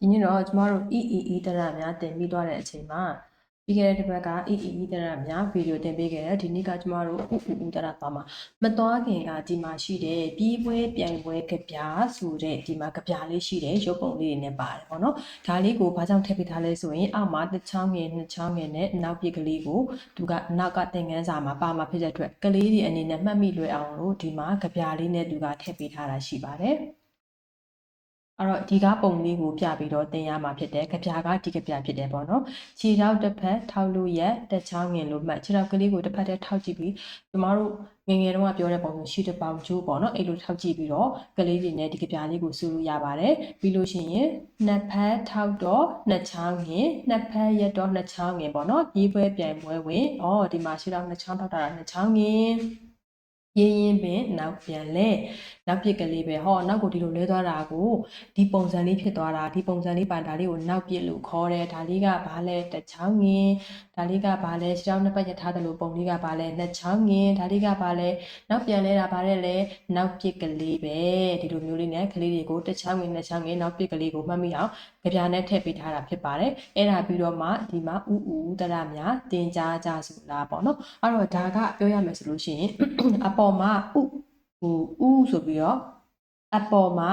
ဒီနေ့တော့ကျမတို့ EEE တရများတင်ပြီးသွားတဲ့အချိန်မှာပြီးခဲ့တဲ့တစ်ပတ်က EEE တရများဗီဒီယိုတင်ပေးခဲ့တယ်ဒီနေ့ကကျမတို့ဥတရသွားမှာမသွားခင်ကဒီမှာရှိတဲ့ပြီးပွဲပြိုင်ပွဲကြပြဆိုတဲ့ဒီမှာကြပြလေးရှိတယ်ရုပ်ပုံလေးတွေနဲ့ပါတယ်ပေါ့နော်ဒါလေးကိုဘာကြောင့်ထည့်ပေးထားလဲဆိုရင်အောက်မှာတစ်ချောင်းငယ်နှစ်ချောင်းငယ်နဲ့နောက်ပြစ်ကလေးကိုသူကနောက်ကသင်ခန်းစာမှာပါမှာဖြစ်တဲ့အတွက်ကလေးတွေအနေနဲ့မှတ်မိလွယ်အောင်လို့ဒီမှာကြပြလေးနဲ့သူကထည့်ပေးထားတာရှိပါတယ်အဲ့တော့ဒီကပုံလေးကိုပြပြီးတော့သင်ရမှာဖြစ်တယ်ကြပြကဒီကြပြဖြစ်တယ်ပေါ့နော်ခြေထောက်တစ်ဖက်ထောက်လို့ရတစ်ချောင်းငင်လို့မှတ်ခြေထောက်ကလေးကိုတစ်ဖက်တည်းထောက်ကြည့်ပြီးကျမတို့ငယ်ငယ်တုန်းကပြောတဲ့ပုံစံရှိတစ်ပေါင်ကျိုးပေါ့နော်အဲ့လိုထောက်ကြည့်ပြီးတော့ကလေးတွေနဲ့ဒီကြပြလေးကိုစုလို့ရပါတယ်ပြီးလို့ရှိရင်နှစ်ဖက်ထောက်တော့နှစ်ချောင်းငင်နှစ်ဖက်ရက်တော့နှစ်ချောင်းငင်ပေါ့နော်ရေးပွဲပြိုင်ပွဲဝင်ဒီမှာရှိတော့နှစ်ချောင်းထောက်တာနှစ်ချောင်းငင်ရင်းရင်ပင်နောက်ပြန်လဲနောက်ပြစ်ကလေးပဲနောက်ကိုဒီလိုလဲသွားတာကိုဒီပုံစံလေးဖြစ်သွားတာဒီပုံစံလေးပါဒါလေးကိုနောက်ပြစ်လို့ခေါ်တယ်ဒါလေးကဘာလဲတစ်ချောင်းငင်ဒါလေးကဘာလဲရှောင်းနှစ်ပတ်ရထားတယ်လို့ပုံလေးကဘာလဲနှစ်ချောင်းငင်ဒါလေးကဘာလဲနောက်ပြန်လဲတာဘာလဲလဲနောက်ပြစ်ကလေးပဲဒီလိုမျိုးလေးနဲ့ကလေးတွေကိုတစ်ချောင်းငင်နှစ်ချောင်းငင်နောက်ပြစ်ကလေးကိုမှတ်မိအောင်ကြပြနဲ့ထည့်ပေးထားတာဖြစ်ပါတယ်အဲ့ဒါပြီးတော့မှဒီမှာဥတရများတင်ကြားကြဆိုလားပေါ့နော်အဲ့တော့ဒါကပြောရမယ်ဆိုလို့ရှိရင်အပေါ်မှာဥဆိုပြီးတော့အပေါ်မှာ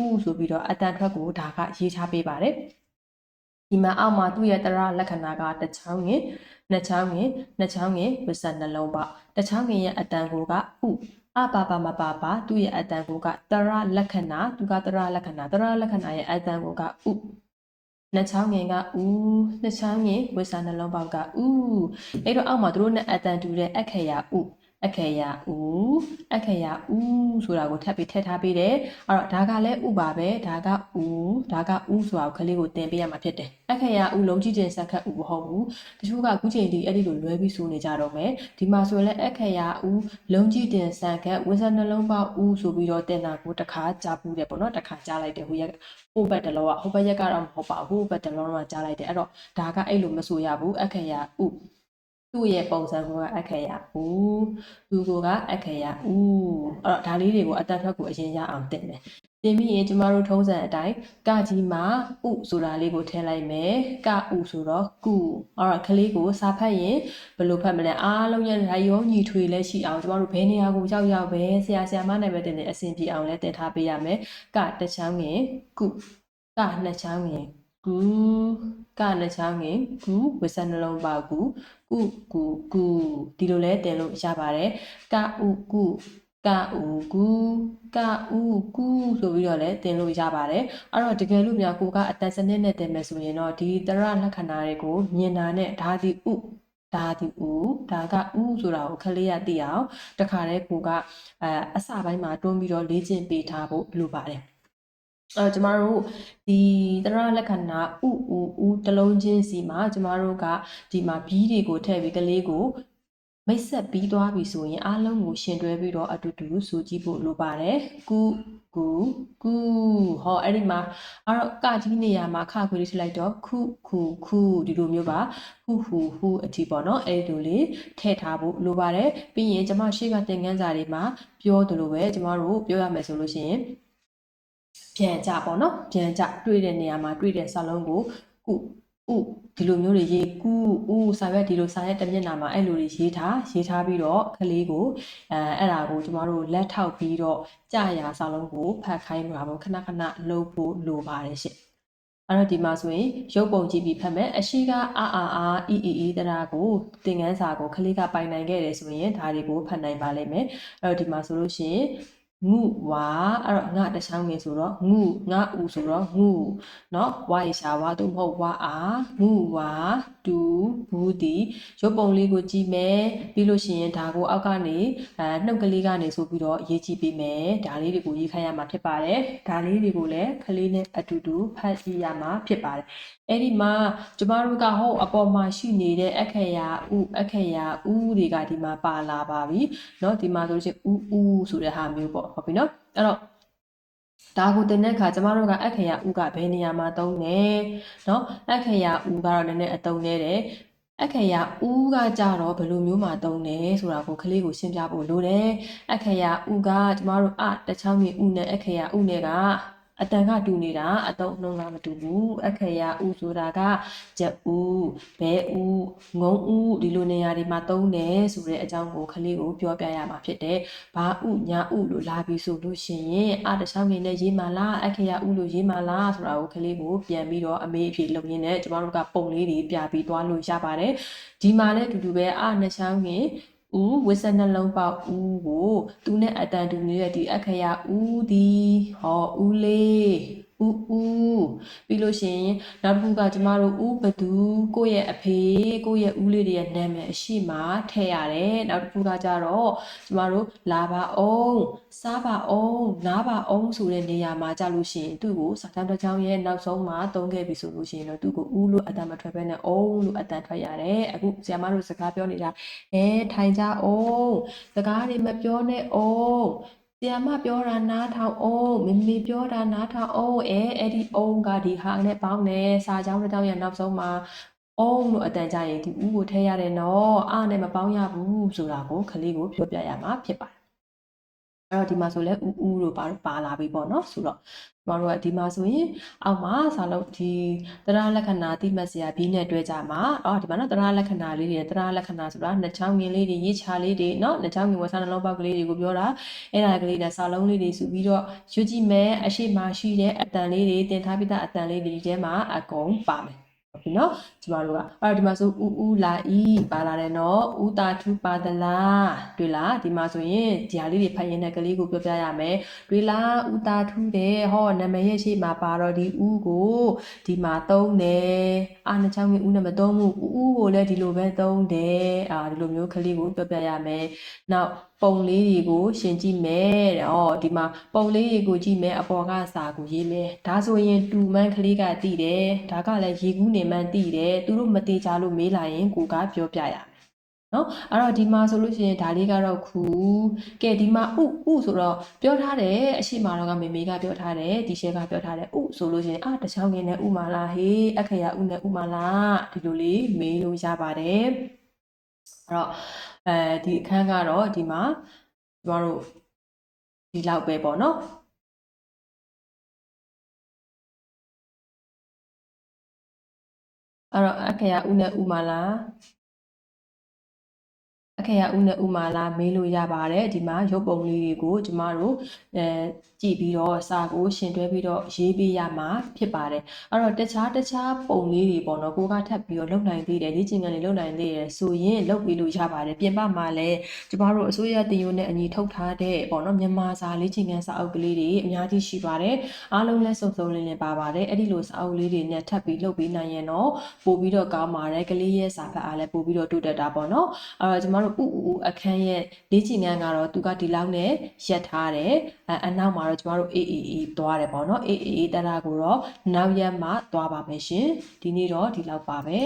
ဥဆိုပြီးတော့အတန်ထွက်ကိုဒါကရေးထားပေးပါတယ်ဒီမှာအောက်မှာသူ့ရဲ့တရလက္ခဏာကတစ်ချောင်းငင်နှစ်ချောင်းငင်နှစ်ချောင်းငင်ဝစနှလုံးပေါက်တစ်ချောင်းငင်ရဲ့အတန်ကိုကဥအပါမပါသူ့ရဲ့အတန်ကိုကတရလက္ခဏာသူကတရလက္ခဏာရဲ့အတန်ကိုကဥနှစ်ချောင်းငင်ကဥနှစ်ချောင်းငင်ဝစနှလုံးပေါက်ကဥအဲ့တော့အောက်မှာသူတို့နဲ့အတန်တူတဲ့အခရာဥအခရာဆိုတာကိုထပ်ပြီးထည့်ထားပေးတယ်အဲ့တော့ဒါကလည်းဥပါပဲဒါကဥဆိုတာကိုခလေးကိုသင်ပေးရမှာဖြစ်တယ်အခရာဥလုံးကြီးတင်စက္ခတ်ဥမဟုတ်ဘူးတချို့ကခုချိန်ဒီအဲ့ဒီလိုလွဲပြီးဆိုနေကြတော့မယ်ဒီမှာဆိုလည်းအခရာဥလုံးကြီးတင်စက္ခတ်ဝစနှလုံးပေါက်ဥဆိုပြီးတော့တင်တာကိုတစ်ခါကြားပူးတယ်ပေါ့နော်တစ်ခါကြားလိုက်တယ်ဟိုဘက်တလောကဟိုဘက်ရက်ကတော့မဟုတ်ပါဘူးဟိုဘက်တလောကကြားလိုက်တယ်အဲ့တော့ဒါကအဲ့လိုမဆိုရဘူးအခရာဥသူ့ရဲ့ပုံစံကအခရာသူကအခရာအဲ့တော့ဒါလေးတွေကိုအတန်ထွက်ကိုအရင်ရအောင်တင်မယ်တင်ပြီးရင်ကျမတို့ထုံးစံအတိုင်းကကြီးမှာဥဆိုတာလေးကိုထည့်လိုက်မယ်ကဥဆိုတော့ကုအဲ့တော့ကလေးကိုစာဖတ်ရင်ဘယ်လိုဖတ်မလဲအားလုံးရဲ့ဓာတ်ရောညီထွေလည်းရှိအောင်ကျမတို့ဘယ်နေရာကိုရောက်ပဲဆရာမနဲ့ပဲတင်တယ်အဆင်ပြေအောင်လည်းတင်ထားပေးရမယ်ကတစ်ချောင်းငင်ကုကနှစ်ချောင်းငင်ကူကနှစ်ချောင်းငင်ကူဝစနှလုံးပေါက်ကူဒီလိုလဲတင်လို့ရပါတယ်ကဥကုဆိုပြီးတော့လည်းတင်လို့ရပါတယ်အဲ့တော့တကယ်လို့များကိုကအတန်စနစ်နဲ့တင်မယ်ဆိုရင်တော့ဒီတရလက္ခဏာတွေကိုမြင်တာနဲ့ဒါကဥဆိုတာကိုခလေးရသိအောင်တခါတည်းကိုကအစပိုင်းမှာတွန်းပြီးတော့လေ့ကျင့်ပေးထားဖို့လိုပါတယ်ကျမတို့ဒီတရလက္ခဏာဥတလုံးချင်းစီမှာကျမတို့ကဒီမှာဘီးတွေကိုထည့်ပြီးကလေးကိုမိတ်ဆက်ပြီးသွားပြီဆိုရင်အားလုံးကိုရှင်တွဲပြီးတော့အတူတူဆိုကြည့်ဖို့လိုပါတယ်ကုအဲ့ဒီမှာအဲ့တော့ကကြီးနေရာမှာခခွေးလေးထည့်လိုက်တော့ခုဒီလိုမျိုးပါဟူအထိပေါ့နော်အဲ့ဒီလိုလေးထည့်ထားဖို့လိုပါတယ်ပြီးရင်ကျမရှေ့ကသင်ခန်းစာတွေမှာပြောသလိုပဲကျမတို့ပြောရမယ်ဆိုလို့ရှိရင်ပြန်ကြပေါ့နော်ပြန်ကြတွေ့တဲ့နေရာမှာတွေ့တဲ့စာလုံးကိုကုဒီလိုမျိုးတွေရေးကုစာရွက်ဒီလိုစာရွက်တစ်မျက်နှာမှာအဲ့လိုတွေရေးထားပြီးတော့ကလေးကိုအဲ့ဒါကိုကျမတို့လက်ထောက်ပြီးတော့ကြာရာစာလုံးကိုဖတ်ခိုင်းမှာပေါ့ခဏလုပ်ဖို့လိုပါတယ်ရှင့်အဲ့တော့ဒီမှာဆိုရင်ရုပ်ပုံကြည့်ပြီးဖတ်မယ်အရှိကအီတရာကိုသင်ခန်းစာကိုကလေးကပိုင်နိုင်ခဲ့တယ်ဆိုရင်ဒါတွေကိုဖတ်နိုင်ပါလိမ့်မယ်အဲ့တော့ဒီမှာဆိုလို့ရှိရင်ငုဝါအဲ့တော့ငါတစ်ချောင်းငယ်ဆိုတော့ငုငါဥဆိုတော့ငုเนาะဝါရရှာဝါတို့မဟုတ်ဝါငုဝါတူဘူးတီရုပ်ပုံလေးကိုကြည့်မယ်ပြီးလို့ရှိရင်ဒါကိုအောက်ကနေနှုတ်ကလေးကနေဆိုပြီးတော့ရေးကြည့်ပေးမယ်ဒါလေးတွေကိုရေးခိုင်းရမှာဖြစ်ပါတယ်ဒါလေးတွေကိုလည်းကလေးနဲ့အတူတူဖတ်ကြည့်ရမှာဖြစ်ပါတယ်အဲ့ဒီမှာကျမတို့ကအပေါ်မှာရှိနေတဲ့အခရာတွေကဒီမှာပါလာပါပြီเนาะဒီမှာဆိုလို့ရှိရင်ဥဆိုတဲ့ဟာမျိုးပေါ့ဟုတ်ပြီเนาะအဲ့တော့ဒါကိုတင်တဲ့အခါကျမတို့ကအခရာဥကဘယ်နေရာမှာသုံးလဲเนาะအခရာဥကတော့နည်းနည်းအသုံးနည်းတယ်အခရာဥကကြတော့ဘယ်လိုမျိုးမှာသုံးလဲဆိုတာကိုကလေးကိုရှင်းပြဖို့လိုတယ်အခရာဥကကျမတို့တစ်ချောင်းကြီးဥနဲ့အခရာဥနဲ့က အတန်ကတူနေတာအတုံးနှုံးကမတူဘူးအခရာဥဆိုတာကကြက်ဥဘဲဥငုံဥဒီလိုနေရာတွေမှာသုံးတယ်ဆိုတဲ့အကြောင်းကိုကလေးကိုပြောပြရမှာဖြစ်တယ်ဘာဥညာဥလို့လာပြီးဆိုလို့ရှိရင်တခြားငယ်နဲ့ရေးမှလားအခရာဥလို့ရေးမှလားဆိုတာကိုကလေးကိုပြန်ပြီးတော့အမေအဖြေလုပ်ရင်းနဲ့ကျမတို့ကပုံလေးတွေပြပြီးသွားလို့ရပါတယ်ဒီမှာလည်းအတူတူပဲနှစ်ချောင်းငယ်ဝစ်စနှလုံးပေါက်ကိုသူနဲ့အတန်တူနေတဲ့ဒီအခရာဒီဟောလေးပြီးလို့ရှိရင်နောက်တစ်ခုကကျမတို့ဘသူကိုယ့်ရဲ့အဖေကိုယ့်ရဲ့လေးတွေရဲ့နာမည်အရှိမထည့်ရတယ်နောက်တစ်ခုကကြတော့ကျမတို့လာပါအောင်စားပါအောင်နားပါအောင်ဆိုတဲ့နေရာမှာကြလို့ရှိရင်သူ့ကိုစာတမ်းတစ်ချောင်းရဲ့နောက်ဆုံးမှာသုံးခဲ့ပြီဆိုလို့ရှိရင်တော့သူ့ကိုလို့အတန်မထွက်ဘဲနဲ့အောင်လို့အတန်ထွက်ရတယ်အခုဆရာမတို့စကားပြောနေတာထိုင်ကြအောင်စကားတွေမပြောနဲ့အောင်ဆရာမပြောတာနားထောင်အောင်မမေပြောတာနားထောင်အောင်အဲ့ဒီအောင်ကဒီဟာနဲ့ပေါင်းတယ်စာကြောင်းတစ်ကြောင်းရဲ့နောက်ဆုံးမှာအောင်လို့အတန်ကြရင်ဒီကိုထည့်ရတယ်နော်နဲ့မပေါင်းရဘူးဆိုတာကိုကလေးကိုပြောပြရမှာဖြစ်ပါတယ်အဲ့တော့ဒီမှာဆိုလဲလို့ပါလာပြီပေါ့နော်ဆိုတော့ကျမတို့ကဒီမှာဆိုရင်အောက်မှာစာလုံးဒီတရားလက္ခဏာတိမှတ်စရာဘီးနဲ့တွဲကြမှာဒီမှာနော်တရားလက္ခဏာလေးတွေတရားလက္ခဏာဆိုတာနှစ်ချောင်းငင်လေးတွေရေးချလေးတွေနော်နှစ်ချောင်းငင်ဝဆနှလုံးပေါက်ကလေးတွေကိုပြောတာအဲ့ဒါကလေးနဲ့စာလုံးလေးတွေစုပြီးတော့ရွတ်ကြည့်မယ်အရှိမရှိတဲ့အတန်လေးတွေတင်ထားပြီးသားအတန်လေးတွေဒီထဲမှာအကုန်ပါမယ်ဟုတ်ပြီနော်ကျမတို့ကအဲ့တော့ဒီမှာဆိုလာပါလာတယ်နော်တာထူပါသလားတွေ့လားဒီမှာဆိုရင်ဒီဟာလေးတွေဖတ်ရင်းနဲ့ကလေးကိုပြောပြရမယ်တွေ့လားတာထူတယ်ဟောနာမည်ရဲ့ရှေ့မှာပါတော့ဒီကိုဒီမှာသုံးတယ်နှစ်ချောင်းကြီးနဲ့မသုံးဘူးကိုလည်းဒီလိုပဲသုံးတယ်ဒီလိုမျိုးကလေးကိုပြောပြရမယ်နောက်ပုံလေးတွေကိုရှင်းကြည့်မယ်တဲ့ဒီမှာပုံလေးတွေကိုကြည့်မယ်အပေါ်ကစာကိုရေးမယ်ဒါဆိုရင်တူမန်းကလေးကသိတယ်ဒါကလည်းရေကူးနေမှန်းသိတယ်သူတို့မတေချာလို့မေးလာရင်ကိုကပြောပြရမယ်နော်အဲ့တော့ဒီမှာဆိုလို့ရှိရင်ဒါလေးကတော့ခူကဲဒီမှာဆိုတော့ပြောထားတယ်အရှိမတော်ကမေမေကပြောထားတယ်ဒီရှဲကပြောထားတယ်ဆိုလို့ရှိရင်တချောင်းငင်းနဲ့မလားဟေးအခရာနဲ့မလားဒီလိုလေးမေးလို့ရပါတယ်အဲ့တော့ဒီအခန်းကတော့ဒီမှာကျမတို့ဒီလောက်ပဲပေါ့နော်အဲ့တော့အခရာနဲ့မလားအခရာနဲ့မလားမေးလို့ရပါတယ်ဒီမှာရုပ်ပုံလေးတွေကိုကျမတို့ကြည့်ပြီးတော့စာကိုရှင်တွဲပြီးတော့ရေးပေးရမှာဖြစ်ပါတယ်အဲ့တော့တခြားပုံလေးတွေပေါ့နော်ကိုကထပ်ပြီးတော့လုပ်နိုင်သေးတယ်လေ့ကျင့်ခန်းတွေလုပ်နိုင်သေးတယ်ဆိုရင်လုပ်ပြီးလို့ရပါတယ်ပြင်ပမှာလည်းကျမတို့အစိုးရတင်ယူနဲ့အညီထုတ်ထားတဲ့ပေါ့နော်မြန်မာစာလေ့ကျင့်ခန်းစာအုပ်ကလေးတွေအများကြီးရှိပါတယ်အားလုံးလည်းစုံလင်းပါပါတယ်အဲ့ဒီလိုစာအုပ်လေးတွေနဲ့ထပ်ပြီးလုပ်ပေးနိုင်ရင်တော့ပို့ပြီးတော့ကောင်းပါတယ်ကလေးရဲ့စာဖတ်အားလည်းပို့ပြီးတော့တိုးတက်တာပေါ့နော်အဲ့တော့ကျမတို့အခန်းရဲ့လေ့ကျင့်ခန်းကတော့သူကဒီလောက်နဲ့ရက်ထားတယ်အနောက်မှာတော့ကျမတို့သွားတယ်ပေါ့နော်တရာကိုတော့နောက်ရက်မှသွားပါမယ်ရှင်ဒီနေ့တော့ဒီလောက်ပါပဲ